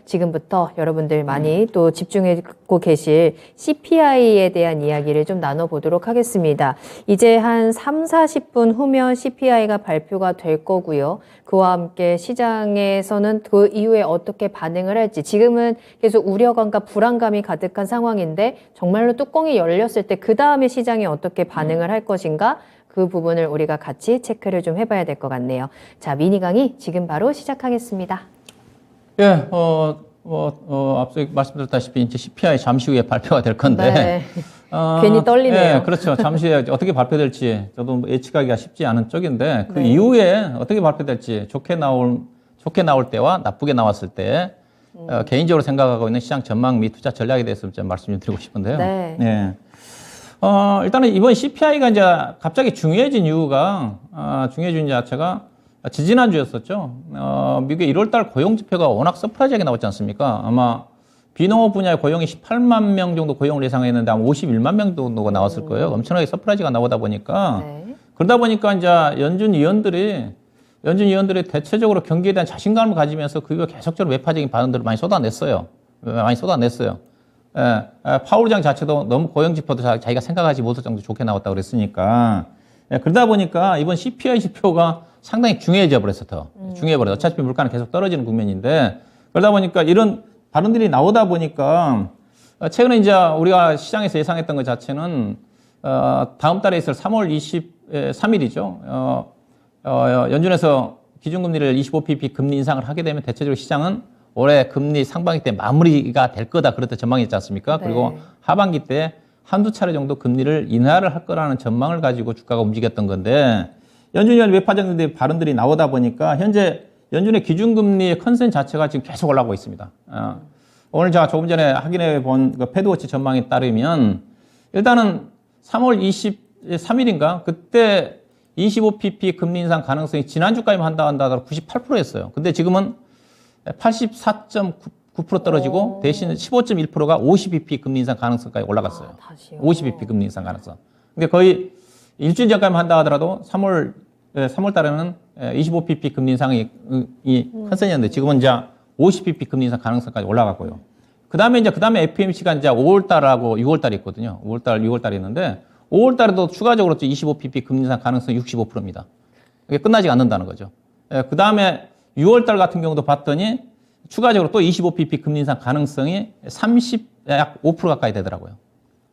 지금부터 여러분들 많이 또 집중하고 계실 CPI에 대한 이야기를 좀 나눠보도록 하겠습니다. 이제 한 3, 40분 후면 CPI가 발표가 될 거고요. 그와 함께 시장에서는 그 이후에 어떻게 반응을 할지, 지금은 계속 우려감과 불안감이 가득한 상황인데 정말로 뚜껑이 열렸을 때 그 다음에 시장이 어떻게 반응을 할 것인가, 그 부분을 우리가 같이 체크를 좀 해봐야 될 것 같네요. 자, 미니 강의 지금 바로 시작하겠습니다. 예, 앞서 말씀드렸다시피 이제 CPI 잠시 후에 발표가 될 건데. 네. 괜히 떨리네요. 예, 그렇죠. 잠시 후에 어떻게 발표될지 저도 예측하기가 쉽지 않은 쪽인데 그 네. 이후에 어떻게 발표될지 좋게 나올 때와 나쁘게 나왔을 때 개인적으로 생각하고 있는 시장 전망 및 투자 전략에 대해서 좀 말씀 좀 드리고 싶은데요. 네. 예. 일단은 이번 CPI가 이제 갑자기 중요해진 이유가, 중요해진 자체가 지지난주였었죠. 미국의 1월달 고용 지표가 워낙 서프라이즈하게 나왔지 않습니까? 아마 비농업 분야의 고용이 18만 명 정도 고용을 예상했는데 아마 51만 명 정도가 나왔을 거예요. 엄청나게 서프라이즈가 나오다 보니까. 네. 그러다 보니까 이제 연준 위원들이 대체적으로 경기에 대한 자신감을 가지면서 그거 계속적으로 매파적인 반응들을 많이 쏟아냈어요. 예, 파월 의장 자체도 너무 고용 지표도 자기가 생각하지 못할 정도 좋게 나왔다고 그랬으니까. 예, 그러다 보니까 이번 CPI 지표가 상당히 중요해져 버렸어, 더. 중요해버려. 어차피 물가는 계속 떨어지는 국면인데. 그러다 보니까 이런 발언들이 나오다 보니까 최근에 이제 우리가 시장에서 예상했던 것 자체는 다음 달에 있을 3월 23일이죠. 연준에서 기준금리를 25pp 금리 인상을 하게 되면 대체적으로 시장은 올해 금리 상반기 때 마무리가 될 거다, 그렇게 전망했지 않습니까? 네. 그리고 하반기 때 한두 차례 정도 금리를 인하를 할 거라는 전망을 가지고 주가가 움직였던 건데, 연준위원 외파적인 발언들이 나오다 보니까 현재 연준의 기준금리의 컨센 자체가 지금 계속 올라가고 있습니다. 오늘 제가 조금 전에 확인해 본 그 패드워치 전망에 따르면 일단은 3월 23일인가 그때 25pp 금리 인상 가능성이 지난주까지만 한다 하더라도 98%였어요. 근데 지금은 84.9% 떨어지고 대신 15.1%가 50bp 금리 인상 가능성까지 올라갔어요. 다시요. 50bp 금리 인상 가능성. 근데 거의 일주일 전까지만 한다 하더라도 3월 달에는 25bp 금리 인상이 컨센이었는데 지금은 이제 50bp 금리 인상 가능성까지 올라갔고요. 그 다음에 FOMC가 이제 5월달하고 6월달이 있거든요. 6월달이 있는데 5월달에도 추가적으로 25bp 금리 인상 가능성이 65%입니다. 이게 끝나지 않는다는 거죠. 그 다음에 6월달 같은 경우도 봤더니 추가적으로 또 25bp 금리 인상 가능성이 약 5% 가까이 되더라고요.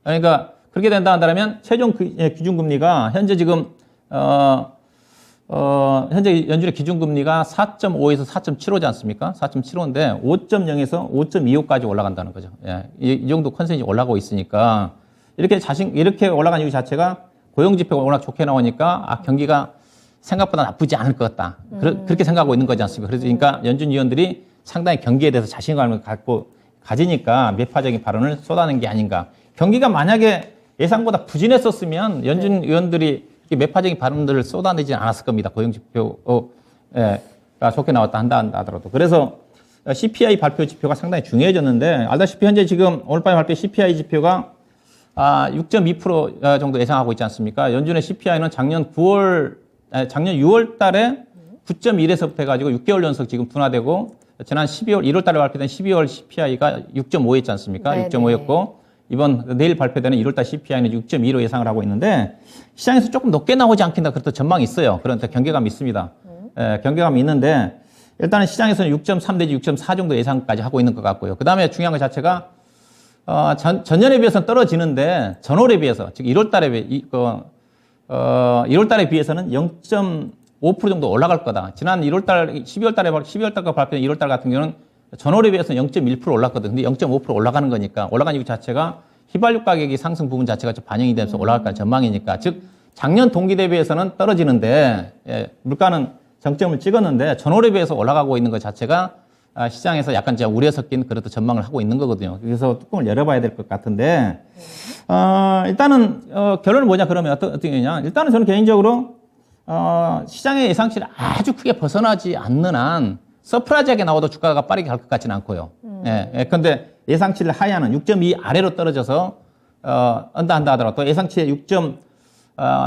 그러니까 그렇게 된다 한다면 최종 기준금리가 현재 지금 현재 연준의 기준금리가 4.5에서 4.75지 않습니까? 4.75인데 5.0에서 5.25까지 올라간다는 거죠. 예, 이 정도 컨센이 올라가고 있으니까 이렇게 올라간 이유 자체가 고용지표가 워낙 좋게 나오니까 경기가 생각보다 나쁘지 않을 것 같다. 그렇게 생각하고 있는 거지 않습니까? 그러니까 연준 위원들이 상당히 경기에 대해서 자신감을 가지니까 매파적인 발언을 쏟아낸 게 아닌가. 경기가 만약에 예상보다 부진했었으면 연준 위원들이 매파적인 발언들을 쏟아내지 않았을 겁니다. 고용지표가 좋게 나왔다 한다 하더라도. 그래서 CPI 발표 지표가 상당히 중요해졌는데, 알다시피 현재 지금 오늘 밤에 발표 CPI 지표가 6.2% 정도 예상하고 있지 않습니까? 연준의 CPI는 작년 6월 달에 9.1에서부터 해가지고 6개월 연속 지금 둔화되고, 지난 1월 달에 발표된 12월 CPI가 6.5였지 않습니까? 네네. 6.5였고, 내일 발표되는 1월달 CPI는 6.2로 예상을 하고 있는데, 시장에서 조금 높게 나오지 않겠나, 그렇다 전망이 있어요. 그런데 경계감이 있습니다. 경계감이 있는데, 일단은 시장에서는 6.3 내지 6.4 정도 예상까지 하고 있는 것 같고요. 그 다음에 중요한 것 자체가, 전년에 비해서는 떨어지는데, 전월에 비해서, 즉 1월달에 비해서는 0.5% 정도 올라갈 거다. 지난 12월달과 발표된 1월달 같은 경우는 전월에 비해서는 0.1% 올랐거든. 근데 0.5% 올라가는 거니까, 올라간 이유 자체가 휘발유 가격이 상승 부분 자체가 좀 반영이 되면서 올라갈 전망이니까. 즉, 작년 동기 대비해서는 떨어지는데, 물가는 정점을 찍었는데, 전월에 비해서 올라가고 있는 것 자체가 시장에서 약간 우려 섞인 그런 전망을 하고 있는 거거든요. 그래서 뚜껑을 열어봐야 될 것 같은데, 일단은, 결론은 뭐냐, 그러면 어떻게 되냐. 일단은 저는 개인적으로, 시장의 예상치를 아주 크게 벗어나지 않는 한, 서프라이즈하게 나와도 주가가 빠르게 갈 것 같지는 않고요. 근데 예상치를 하향하는 6.2 아래로 떨어져서, 한다 하더라도 또 예상치의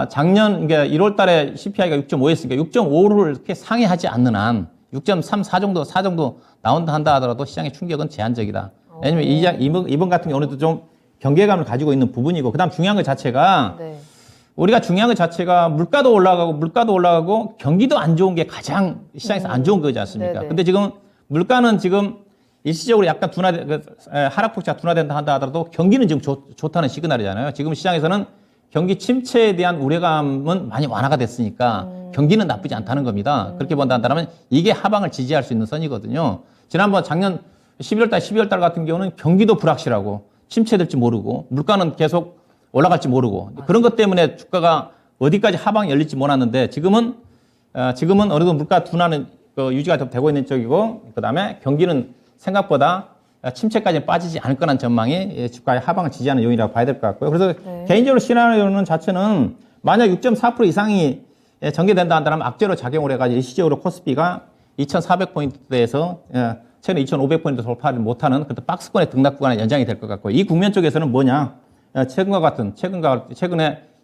작년, 그러니까 1월 달에 CPI가 6.5였으니까 6.5를 이렇게 상회하지 않는 한, 6.3, 4 정도 나온다 한다 하더라도 시장의 충격은 제한적이다. 왜냐면 이번 같은 경우는 좀 경계감을 가지고 있는 부분이고, 그다음 중요한 것 자체가 네. 우리가 중요한 것 자체가 물가도 올라가고 경기도 안 좋은 게 가장 시장에서 안 좋은 거지 않습니까? 네네. 근데 지금 물가는 지금 일시적으로 약간 하락폭시가 둔화된다 한다 하더라도 경기는 지금 좋다는 시그널이잖아요. 지금 시장에서는 경기 침체에 대한 우려감은 많이 완화가 됐으니까 경기는 나쁘지 않다는 겁니다. 그렇게 본다면 이게 하방을 지지할 수 있는 선이거든요. 지난번 작년 12월 달 같은 경우는 경기도 불확실하고 침체될지 모르고 물가는 계속 올라갈지 모르고 그런 것 때문에 주가가 어디까지 하방이 열릴지 몰랐는데 지금은 어느 정도 물가 둔화는 유지가 좀 되고 있는 쪽이고, 그다음에 경기는 생각보다 침체까지는 빠지지 않을 거라는 전망이 주가의 하방을 지지하는 요인이라고 봐야 될 것 같고요. 그래서 개인적으로 시나리오는 자체는 만약 6.4% 이상이 전개된다 한다면 악재로 작용을 해가지고 일시적으로 코스피가 2,400포인트대에서 최근에 2,500포인트 돌파를 못하는 그런 박스권의 등락 구간의 연장이 될 것 같고, 이 국면 쪽에서는 뭐냐? 최근에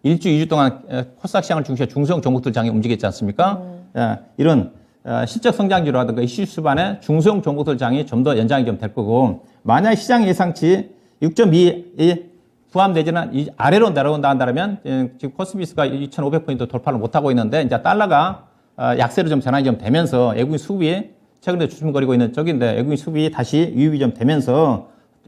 1주, 2주 동안 코스닥 시장을 중시해 중소형 종목들 장이 움직였지 않습니까? 이런 실적 성장주라든가 이슈 수반의 중소형 종목들 장이 좀 더 연장이 좀 될 거고, 만약 시장 예상치 6.2이 부합되지는 이 아래로 내려온다 한다면 지금 코스피스가 2,500포인트 돌파를 못하고 있는데, 이제 달러가 약세로 좀 전환이 좀 되면서 외국인 수급이 최근에 주춤거리고 있는 쪽인데 외국인 수급이 다시 유입이 좀 되면서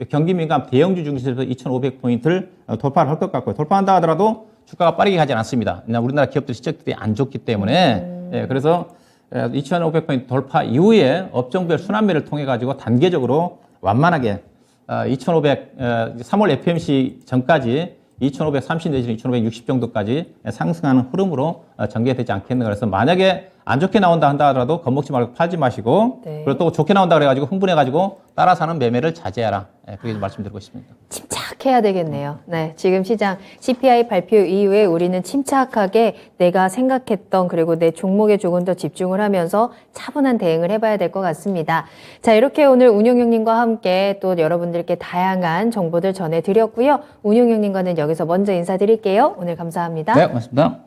경기 민감 대형주 중심에서 2,500포인트를 돌파를 할 것 같고요. 돌파한다 하더라도 주가가 빠르게 가지 않습니다. 우리나라 기업들 실적들이 안 좋기 때문에 그래서 2,500포인트 돌파 이후에 업종별 순환매를 통해 가지고 단계적으로 완만하게 3월 FOMC 전까지 2,530 내지는 2,560 정도까지 상승하는 흐름으로 전개되지 않겠는가. 그래서 만약에 안 좋게 나온다 한다 하더라도 겁먹지 말고 팔지 마시고, 네. 그리고 또 좋게 나온다 그래가지고 흥분해가지고 따라 사는 매매를 자제하라. 그렇게 말씀드리고 싶습니다. 침착해야 되겠네요. 네, 지금 시장 CPI 발표 이후에 우리는 침착하게 내가 생각했던 그리고 내 종목에 조금 더 집중을 하면서 차분한 대응을 해봐야 될 것 같습니다. 자, 이렇게 오늘 운용형님과 함께 또 여러분들께 다양한 정보들 전해드렸고요. 운용형님과는 여기서 먼저 인사드릴게요. 오늘 감사합니다. 네, 고맙습니다.